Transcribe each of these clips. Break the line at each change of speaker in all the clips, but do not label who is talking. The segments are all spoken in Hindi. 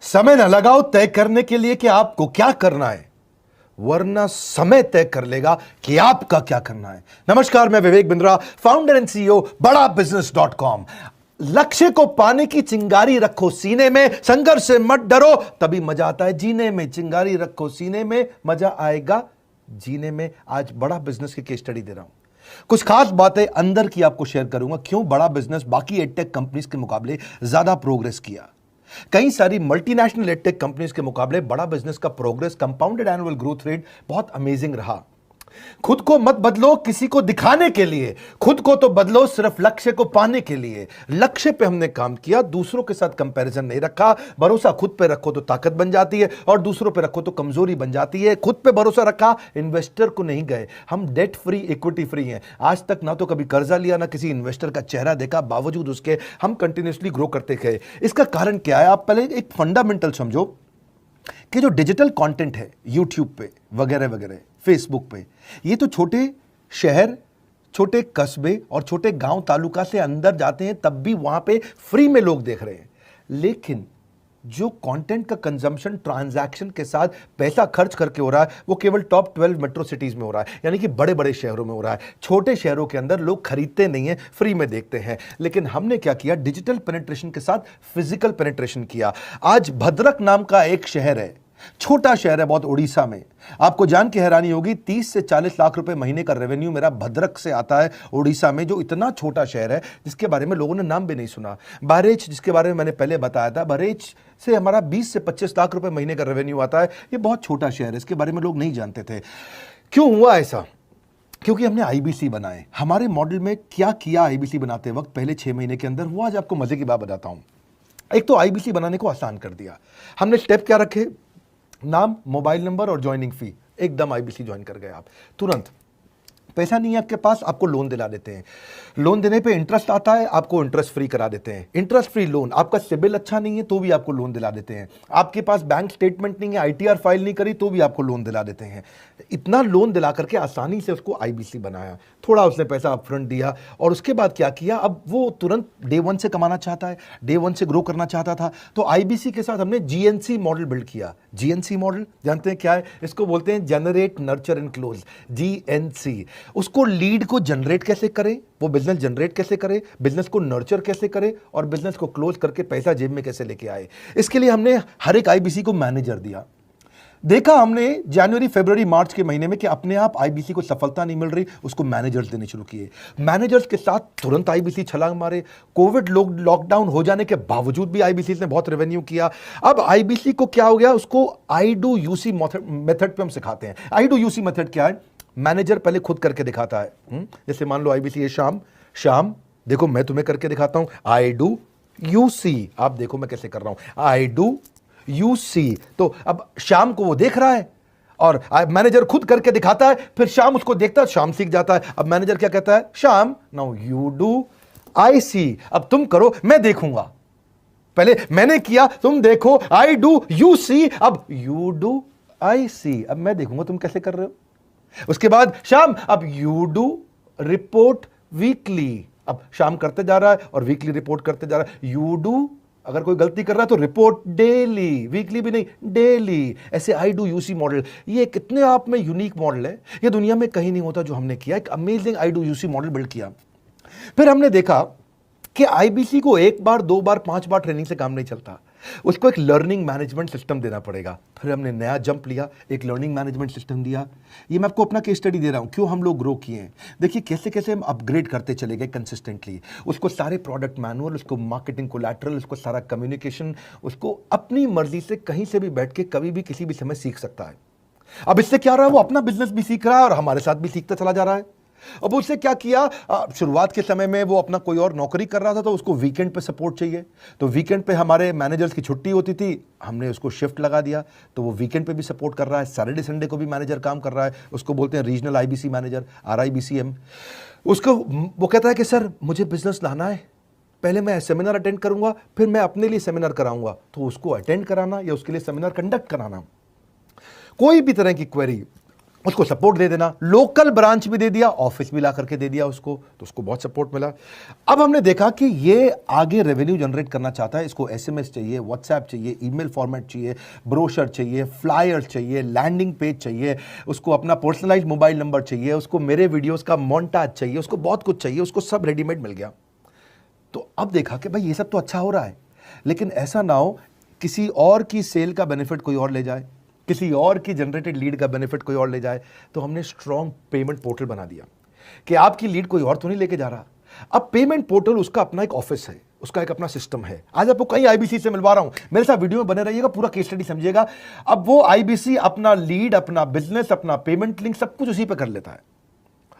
समय न लगाओ तय करने के लिए कि आपको क्या करना है, वरना समय तय कर लेगा कि आपका क्या करना है। नमस्कार, मैं Vivek Bindra, founder and CEO बड़ा बिजनेस.com। लक्ष्य को पाने की चिंगारी रखो सीने में, संघर्ष से मत डरो, तभी मजा आता है जीने में। चिंगारी रखो सीने में, मजा आएगा जीने में। आज बड़ा बिजनेस की केस स्टडी दे रहा हूं, कुछ खास बातें अंदर की आपको शेयर करूंगा। क्यों बड़ा बिजनेस बाकी एडटेक कंपनीज के मुकाबले ज्यादा प्रोग्रेस किया। कई सारी मल्टीनेशनल एडटेक कंपनीज के मुकाबले बड़ा बिजनेस का progress, compounded annual growth rate बहुत अमेजिंग रहा। खुद को मत बदलो किसी को दिखाने के लिए, खुद को तो बदलो सिर्फ लक्ष्य को पाने के लिए। लक्ष्य पे हमने काम किया, दूसरों के साथ कंपैरिजन नहीं रखा। भरोसा खुद पे रखो तो ताकत बन जाती है, और दूसरों पे रखो तो कमजोरी बन जाती है। खुद पे भरोसा रखा, इन्वेस्टर को नहीं गए। हम डेट फ्री, इक्विटी फ्री हैं। आज तक ना तो कभी कर्जा लिया, ना किसी इन्वेस्टर का चेहरा देखा, बावजूद उसके हम कंटिन्यूसली ग्रो करते गए। इसका कारण क्या है? आप पहले एक फंडामेंटल समझो कि जो डिजिटल कंटेंट है यूट्यूब पे वगैरह वगैरह, फेसबुक पे, ये तो छोटे शहर, छोटे कस्बे और छोटे गांव तालुका से अंदर जाते हैं, तब भी वहां पे फ्री में लोग देख रहे हैं। लेकिन जो कंटेंट का कंजम्पशन ट्रांजैक्शन के साथ पैसा खर्च करके हो रहा है, वो केवल टॉप 12 मेट्रो सिटीज में हो रहा है, यानी कि बड़े बड़े शहरों में हो रहा है। छोटे शहरों के अंदर लोग खरीदते नहीं है, फ्री में देखते हैं। लेकिन हमने क्या किया? डिजिटल पेनिट्रेशन के साथ फिजिकल पेनिट्रेशन किया। आज भद्रक नाम का एक शहर है, छोटा शहर है बहुत, उड़ीसा में। आपको जान के हैरानी होगी, 30 से 40 लाख रुपए महीने का रेवेन्यू मेरा भद्रक से आता है, उड़ीसा में, जो इतना छोटा शहर है जिसके बारे में लोगों ने नाम भी नहीं सुना। बहरेच, जिसके बारे में मैंने पहले बताया था, बहरेच से हमारा 20 से 25 लाख रुपए महीने का रेवेन्यू आता है। ये बहुत छोटा शहर है, इसके बारे में लोग नहीं जानते थे। क्यों हुआ ऐसा? क्योंकि हमने आईबीसी बनाए। हमारे मॉडल में क्या किया आईबीसी बनाते वक्त, पहले 6 महीने के अंदर हुआ। आज आपको मजे की बात बताता हूं। एक तो आईबीसी बनाने को आसान कर दिया हमने। स्टेप क्या रखे? नाम, मोबाइल नंबर और ज्वाइनिंग फी। एकदम आईबीसी ज्वाइन कर गए आप तुरंत। पैसा नहीं है आपके पास, आपको लोन दिला देते हैं। लोन देने पे इंटरेस्ट आता है, आपको इंटरेस्ट फ्री करा देते हैं। Interest free loan. आपका सिबिल अच्छा नहीं है तो भी आपको लोन दिला देते हैं। आपके पास बैंक स्टेटमेंट नहीं है, आईटीआर फाइल नहीं करी तो भी आपको लोन दिला देते हैं। इतना लोन दिला करके आसानी से उसको आईबीसी बनाया। थोड़ा उसने पैसा अपफ्रंट दिया, और उसके बाद क्या किया? अब वो तुरंत डे 1 से कमाना चाहता है, डे 1 से ग्रो करना चाहता था। तो आईबीसी के साथ हमने जीएनसी मॉडल बिल्ड किया। जीएनसी मॉडल जानते हैं क्या है? इसको बोलते हैं generate, nurture and close, GNC. उसको लीड को जनरेट कैसे करें, वो बिजनेस जनरेट कैसे करे, बिजनेस को नर्चर कैसे करे, और बिजनेस को क्लोज करके पैसा जेब में कैसे लेके आए। इसके लिए हमने हर एक आईबीसी को मैनेजर दिया। देखा हमने जनवरी, फरवरी, मार्च के महीने में कि अपने आप आईबीसी को सफलता नहीं मिल रही, उसको मैनेजर्स देने शुरू किए। मैनेजर्स के साथ तुरंत आईबीसी छलांग मारे। कोविड लॉकडाउन हो जाने के बावजूद भी आईबीसी ने बहुत रेवेन्यू किया। अब आईबीसी को क्या हो गया? उसको आई डू यूसी मेथड पे हम सिखाते हैं। आई डू यूसी मेथड क्या है? मैनेजर पहले खुद करके दिखाता है। जैसे मान लो आईबीसी है, शाम देखो मैं तुम्हें करके दिखाता हूं, आई डू यूसी। आप देखो मैं कैसे कर रहा हूं, आई डू यूसी। तो अब शाम को वो देख रहा है, और मैनेजर खुद करके दिखाता है, फिर शाम उसको देखता है, शाम सीख जाता है। अब मैनेजर क्या कहता है? शाम, नाउ यू डू, आई सी। अब तुम करो, मैं देखूंगा। पहले मैंने किया, तुम देखो, आई डू यू सी, अब यू डू आई सी। अब मैं देखूंगा तुम कैसे कर रहे हो। उसके बाद शाम, अब यू डू रिपोर्ट वीकली। अब शाम करते जा रहा है और वीकली रिपोर्ट करते जा रहा है। यू डू, अगर कोई गलती कर रहा है तो रिपोर्ट डेली, वीकली भी नहीं, डेली। ऐसे आई डू यूसी मॉडल, ये कितने आप में यूनिक मॉडल है, ये दुनिया में कहीं नहीं होता जो हमने किया। एक amazing I do UC model build किया। फिर हमने देखा कि आईबीसी को 1 बार, 2 बार, 5 बार ट्रेनिंग से काम नहीं चलता, उसको एक लर्निंग मैनेजमेंट सिस्टम देना पड़ेगा। फिर हमने नया जंप लिया, एक लर्निंग मैनेजमेंट सिस्टम दिया। ये मैं आपको अपना केस स्टडी दे रहा हूं, क्यों हम लोग ग्रो किए हैं। देखिए कैसे कैसे हम अपग्रेड करते चले गए कंसिस्टेंटली। उसको सारे प्रोडक्ट मैनुअल, उसको मार्केटिंग कोलैटरल, उसको सारा कम्युनिकेशन, उसको अपनी मर्जी से कहीं से भी बैठ के कभी भी किसी भी समय सीख सकता है। अब इससे क्या रहा है? वो अपना बिजनेस भी सीख रहा है और हमारे साथ भी सीखता चला जा रहा है। अब उससे क्या किया? शुरुआत के समय में वो अपना कोई और नौकरी कर रहा था, तो उसको वीकेंड पे सपोर्ट चाहिए। तो वीकेंड पे हमारे मैनेजर्स की छुट्टी होती थी, हमने उसको शिफ्ट लगा दिया, तो वो वीकेंड पे भी सपोर्ट कर रहा है। सैटरडे संडे को भी मैनेजर काम कर रहा है। उसको बोलते हैं रीजनल आईबीसी मैनेजर, RIBCM। उसको वो कहता है कि सर मुझे बिजनेस लाना है, पहले मैं सेमिनार अटेंड करूंगा, फिर मैं अपने लिए सेमिनार कराऊंगा। तो उसको अटेंड कराना या उसके लिए सेमिनार कंडक्ट कराना, कोई भी तरह की क्वेरी, उसको सपोर्ट दे देना, लोकल ब्रांच भी दे दिया, ऑफिस भी ला करके दे दिया उसको, तो उसको बहुत सपोर्ट मिला। अब हमने देखा कि ये आगे रेवेन्यू जनरेट करना चाहता है, इसको एसएमएस चाहिए, व्हाट्सएप चाहिए, ईमेल फॉर्मेट चाहिए, ब्रोशर चाहिए, फ्लायर चाहिए, लैंडिंग पेज चाहिए, उसको अपना पर्सनलाइज मोबाइल नंबर चाहिए, उसको मेरे वीडियोस का मोन्टाज चाहिए, उसको बहुत कुछ चाहिए, उसको सब रेडीमेड मिल गया। तो अब देखा कि भाई ये सब तो अच्छा हो रहा है, लेकिन ऐसा ना हो किसी और की सेल का बेनिफिट कोई और ले जाए, किसी और की जनरेटेड लीड का बेनिफिट कोई और ले जाए। तो हमने स्ट्रॉन्ग पेमेंट पोर्टल बना दिया कि आपकी लीड कोई और तो नहीं लेके जा रहा। अब पेमेंट पोर्टल उसका अपना एक ऑफिस है, उसका एक अपना सिस्टम है। आज आपको कई आईबीसी से मिलवा रहा हूं, मेरे साथ वीडियो में बने रहिएगा, पूरा केस स्टडी समझिएगा। अब वो आईबीसी अपना लीड, अपना बिजनेस, अपना पेमेंट लिंक सब कुछ उसी पे कर लेता है।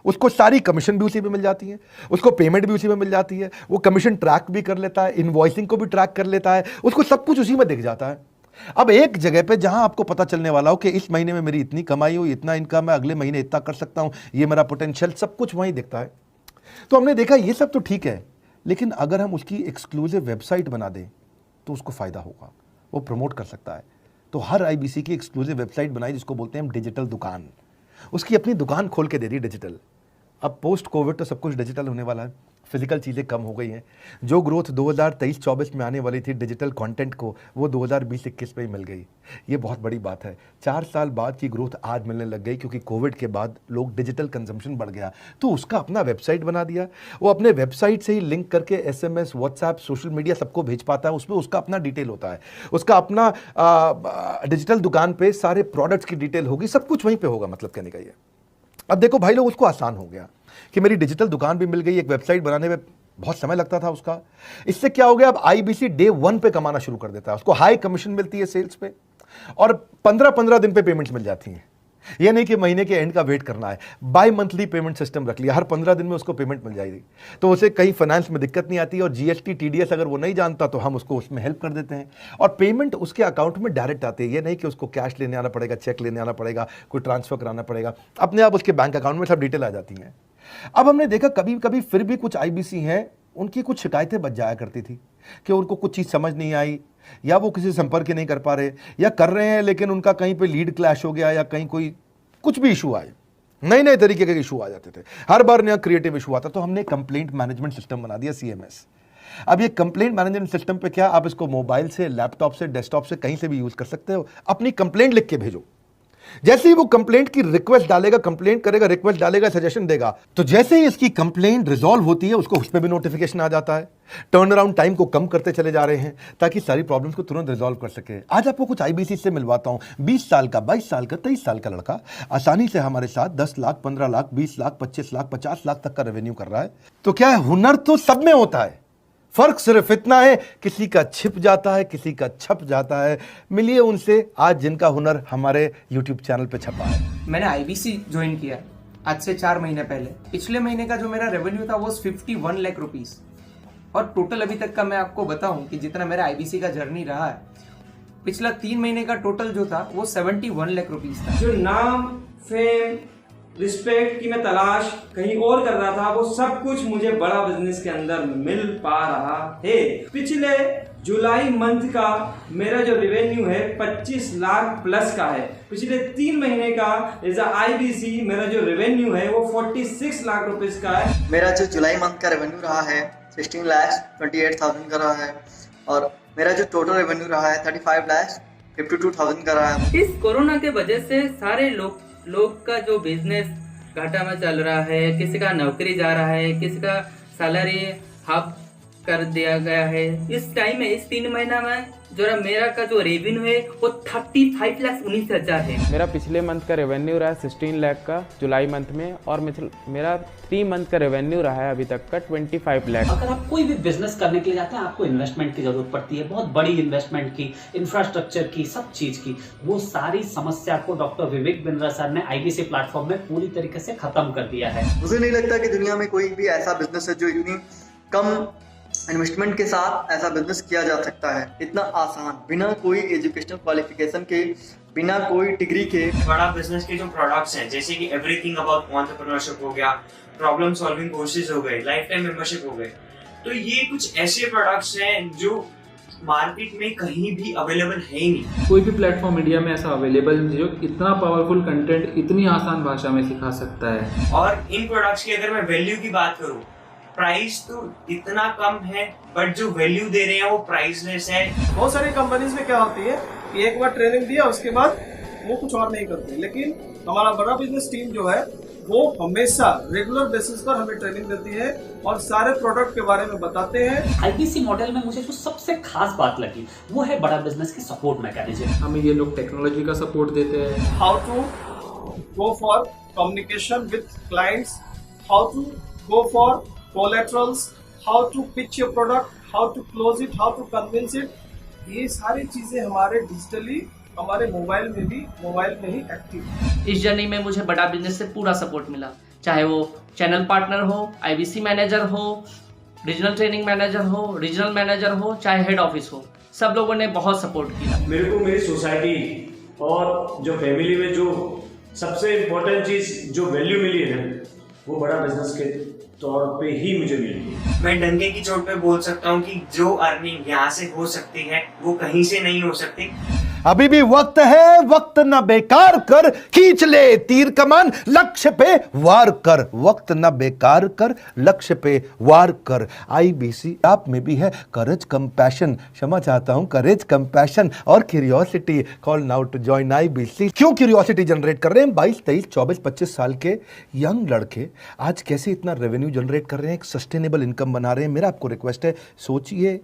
उसको सारी कमीशन भी उसी पे मिल जाती है, उसको पेमेंट भी उसी में मिल जाती है, वो कमीशन ट्रैक भी कर लेता है, इनवॉइसिंग को भी ट्रैक कर लेता है, उसको सब कुछ उसी में दिख जाता है। अब एक जगह पे जहां आपको पता चलने वाला हो कि इस महीने में मेरी इतनी कमाई हुई, इतना इनकम है, अगले महीने इतना कर सकता हूं, ये मेरा पोटेंशियल, सब कुछ वहीं दिखता है। तो हमने देखा ये सब तो ठीक है, लेकिन अगर हम उसकी एक्सक्लूसिव वेबसाइट बना दें तो उसको फायदा होगा, वो प्रमोट कर सकता है। तो हर आईबीसी की एक्सक्लूसिव वेबसाइट बनाई, जिसको बोलते हैं हम डिजिटल दुकान। उसकी अपनी दुकान खोल के दे दी डिजिटल। अब पोस्ट कोविड तो सब कुछ डिजिटल होने वाला है, फिजिकल चीज़ें कम हो गई हैं। जो ग्रोथ 2023-24 में आने वाली थी डिजिटल कंटेंट को, वो 2020-21 में ही मिल गई। ये बहुत बड़ी बात है। 4 साल बाद की ग्रोथ आज मिलने लग गई, क्योंकि कोविड के बाद लोग डिजिटल कंजम्पशन बढ़ गया। तो उसका अपना वेबसाइट बना दिया, वो अपने वेबसाइट से ही लिंक करके एसएमएस, व्हाट्सएप, सोशल मीडिया सबको भेज पाता है। उसमें उसका अपना डिटेल होता है, उसका अपना डिजिटल दुकान पे सारे प्रोडक्ट्स की डिटेल होगी, सब कुछ वहीं पर होगा। मतलब कहने का ये, अब देखो भाई लोग, उसको आसान हो गया कि मेरी डिजिटल दुकान भी मिल गई। एक वेबसाइट बनाने में बहुत समय लगता था उसका। इससे क्या हो गया, अब आईबीसी डे 1 पे कमाना शुरू कर देता है। उसको हाई कमीशन मिलती है सेल्स पे, और 15-15 दिन पे पेमेंट्स मिल जाती हैं। ये नहीं कि महीने के एंड का वेट करना है, बाई मंथली पेमेंट सिस्टम रख लिया, हर 15 दिन में उसको पेमेंट मिल जाएगी। तो उसे कहीं फाइनेंस में दिक्कत नहीं आती, और जीएसटी, टीडीएस अगर वो नहीं जानता तो हम उसको उसमें हेल्प कर देते हैं, और पेमेंट उसके अकाउंट में डायरेक्ट आती है। ये नहीं कि उसको कैश लेने आना पड़ेगा, चेक लेने आना पड़ेगा, कोई ट्रांसफर कराना पड़ेगा, अपने आप उसके बैंक अकाउंट में सब डिटेल आ जाती हैं। अब हमने देखा कभी कभी फिर भी कुछ आईबीसी हैं, उनकी कुछ शिकायतें बच जाया करती थी कि उनको कुछ चीज़ समझ नहीं आई, या वो किसी संपर्क नहीं कर पा रहे, या कर रहे हैं लेकिन उनका कहीं पे लीड क्लैश हो गया, या कहीं कोई कुछ भी इशू आए, नए नए तरीके के इशू आ जाते थे, हर बार नया क्रिएटिव इशू आता। तो हमने कंप्लेंट मैनेजमेंट सिस्टम बना दिया, सीएमएस। अब ये कंप्लेंट मैनेजमेंट सिस्टम पे क्या, आप इसको मोबाइल से, लैपटॉप से, डेस्कटॉप से, कहीं से भी यूज कर सकते हो। अपनी कंप्लेंट लिख के भेजो, जैसे ही वो कंप्लेंट की रिक्वेस्ट डालेगा, कंप्लेंट करेगा, रिक्वेस्ट डालेगा, सजेशन देगा, तो जैसे ही इसकी कंप्लेंट रिजॉल्व होती है उसको उस पर भी नोटिफिकेशन आ जाता है। टर्न अराउंड टाइम को कम करते चले जा रहे हैं ताकि सारी प्रॉब्लम्स को तुरंत रिजॉल्व कर सके। आज आपको कुछ आईबीसी से मिलवाता हूं। 20 साल का, 22 साल का, 23 साल का लड़का आसानी से हमारे साथ 10 लाख, 15 लाख, 20 लाख, 25 लाख, 50 लाख तक का रेवेन्यू कर रहा है। तो क्या है, हुनर तो सब में होता है, फर्क सिर्फ इतना है किसी का छिप जाता है, किसी का छप जाता है। मिलिए उनसे आज जिनका हुनर हमारे YouTube चैनल पे छपा है।
मैंने आईबीसी ज्वाइन किया आज से 4 महीने पहले। पिछले महीने का जो मेरा रेवेन्यू था वो 51 लाख रुपीस, और टोटल अभी तक का मैं आपको बताऊं कि जितना मेरा आईबीसी का जर्नी रहा है, पिछला 3 महीने का टोटल जो था वो 71 लाख रुपीस था।
जो नाम, फेम, रिस्पेक्ट की मैं तलाश कहीं और कर रहा था, वो सब कुछ मुझे बड़ा बिजनेस के अंदर मिल पा रहा है। पिछले जुलाई मंथ का मेरा जो रेवेन्यू है 25 लाख प्लस का है। पिछले 3 महीने का एज आईबीसी मेरा जो रेवेन्यू है वो 46 लाख रुपीस का है।
मेरा जो जुलाई मंथ का रेवेन्यू रहा है 16,28,000 का रहा है, और मेरा जो टोटल रेवेन्यू रहा है 35,52,000 का रहा है।
इस कोरोना के वजह से सारे लोग का जो बिजनेस घाटा में चल रहा है, किसी का नौकरी जा रहा है, किसी का सैलरी हाफ कर दिया गया है। इस टाइम में, इस 3 महीना में जो मेरा का जो रेवेन्यू है वो 35,19,000 है।
मेरा पिछले मंथ का रेवेन्यू रहा है 16 लाख का जुलाई मंथ में, और मेरा 3 मंथ का रेवेन्यू रहा है अभी तक का 25 लाख।
अगर आप कोई भी बिजनेस करने के लिए जाते हैं, आपको इन्वेस्टमेंट की जरूरत पड़ती है, बहुत बड़ी इन्वेस्टमेंट की, इंफ्रास्ट्रक्चर की, सब चीज की। वो सारी समस्या को डॉक्टर विवेक बिंद्रा सर ने आईबीसी प्लेटफॉर्म में पूरी तरीके से खत्म कर दिया है।
मुझे नहीं लगता कि दुनिया में कोई भी ऐसा बिजनेस है जो इतनी कम इन्वेस्टमेंट के साथ ऐसा बिजनेस किया जा सकता है, इतना आसान, बिना कोई एजुकेशनल क्वालिफिकेशन के, बिना कोई डिग्री के।
बड़ा बिजनेस के जो प्रोडक्ट्स हैं, जैसे कि एवरीथिंग अबाउट एंटरप्रेन्योरशिप हो गया, प्रॉब्लम सॉल्विंग कोर्सेज हो गए, लाइफ टाइम मेंबरशिप हो गए, तो ये कुछ ऐसे प्रोडक्ट्स हैं जो मार्केट में कहीं भी अवेलेबल है ही नहीं।
कोई भी प्लेटफॉर्म इंडिया में ऐसा अवेलेबल नहीं जो इतना पावरफुल कंटेंट इतनी आसान भाषा में सिखा सकता है।
और इन प्रोडक्ट्स की अगर मैं वैल्यू की बात करूं, प्राइस तो इतना कम है बट जो वैल्यू दे रहे हैं वो प्राइसलेस है।
बहुत सारी कंपनीज में क्या होती है कि एक बार ट्रेनिंग दिया उसके बाद वो कुछ और नहीं करते, लेकिन हमारा बड़ा बिजनेस टीम जो है वो हमेशा रेगुलर बेसिस पर हमें ट्रेनिंग देती है और सारे प्रोडक्ट के बारे में बताते हैं।
आईबीसी मॉडल में मुझे जो सबसे खास बात लगी वो है बड़ा बिजनेस की सपोर्ट मैकेनिज्म।
हमें ये लोग टेक्नोलॉजी का सपोर्ट देते हैं।
How to go for communication with clients, how to go for collaterals, how to pitch your product, how to close it, how to convince it, ये सारी चीजें हमारे डिजिटली हमारे मोबाइल में ही एक्टिव है।
इस जर्नी में मुझे बड़ा बिजनेस से पूरा सपोर्ट मिला, चाहे वो चैनल पार्टनर हो, आईबीसी मैनेजर हो, रीजनल ट्रेनिंग मैनेजर हो, रीजनल मैनेजर हो, चाहे हेड ऑफिस हो, सब लोगों ने बहुत सपोर्ट किया।
मेरे को मेरी सोसाइटी और जो फैमिली में जो सबसे इम्पोर्टेंट चीज जो वैल्यू मिली है ना, वो बड़ा बिजनेस के तौर पे ही मुझे मिली। मैं डंके की चोट पे बोल सकता हूँ कि जो अर्निंग यहाँ से हो सकती है वो कहीं से नहीं हो सकती।
अभी भी वक्त है, वक्त न बेकार कर, खींच ले तीर कमान, लक्ष्य पे वार कर, वक्त न बेकार कर, लक्ष्य पे वार कर। आईबीसी आप में भी है करेज, कंपैशन, क्षमा चाहता हूं, करेज, कंपैशन और curiosity. Call now to join IBC. क्यों क्यूरियोसिटी जनरेट कर रहे हैं? 22, 23, 24, 25 साल के यंग लड़के आज कैसे इतना रेवेन्यू जनरेट कर रहे हैं, एक सस्टेनेबल इनकम बना रहे हैं। मेरा आपको रिक्वेस्ट है, सोचिए,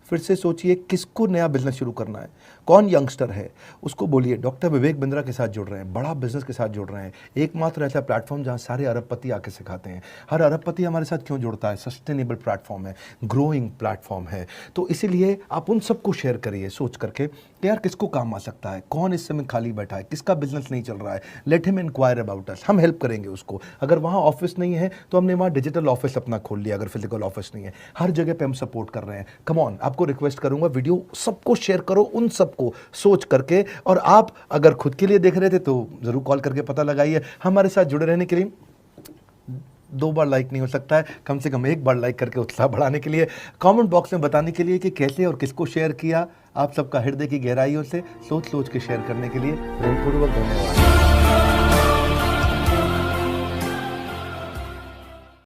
फिर से सोचिए, किसको नया बिजनेस शुरू करना है, कौन यंगस्टर है, उसको बोलिए डॉक्टर विवेक बिंद्रा के साथ जुड़ रहे हैं, बड़ा बिजनेस के साथ जुड़ रहे हैं। एकमात्र ऐसा प्लेटफॉर्म जहां सारे अरबपति आके सिखाते हैं। हर अरबपति हमारे साथ क्यों जुड़ता है? सस्टेनेबल प्लेटफॉर्म है, ग्रोइंग प्लेटफॉर्म है। तो इसीलिए आप उन सबको शेयर करिए सोच करके कि यार किसको काम आ सकता है, कौन इस समय खाली बैठा है, किसका बिजनेस नहीं चल रहा है, let him inquire about us, हम हेल्प करेंगे उसको। अगर वहाँ ऑफिस नहीं है तो हमने वहाँ डिजिटल ऑफिस अपना खोल लिया, अगर फिजिकल ऑफिस नहीं है, हर जगह पे हम सपोर्ट कर रहे हैं। कम ऑन, आपको रिक्वेस्ट करूंगा वीडियो सबको शेयर करो, उन सबको सोच करके। और आप अगर खुद के लिए देख रहे थे तो जरूर कॉल करके पता लगाइए। हमारे साथ जुड़े रहने के लिए 2 बार लाइक नहीं हो सकता है, कम से कम 1 बार लाइक करके उत्साह बढ़ाने के लिए, कमेंट बॉक्स में बताने के लिए कि कैसे और किसको शेयर किया। आप सबका हृदय की गहराइयों से सोच सोच के शेयर करने के लिए प्रेमपूर्वक धन्यवाद।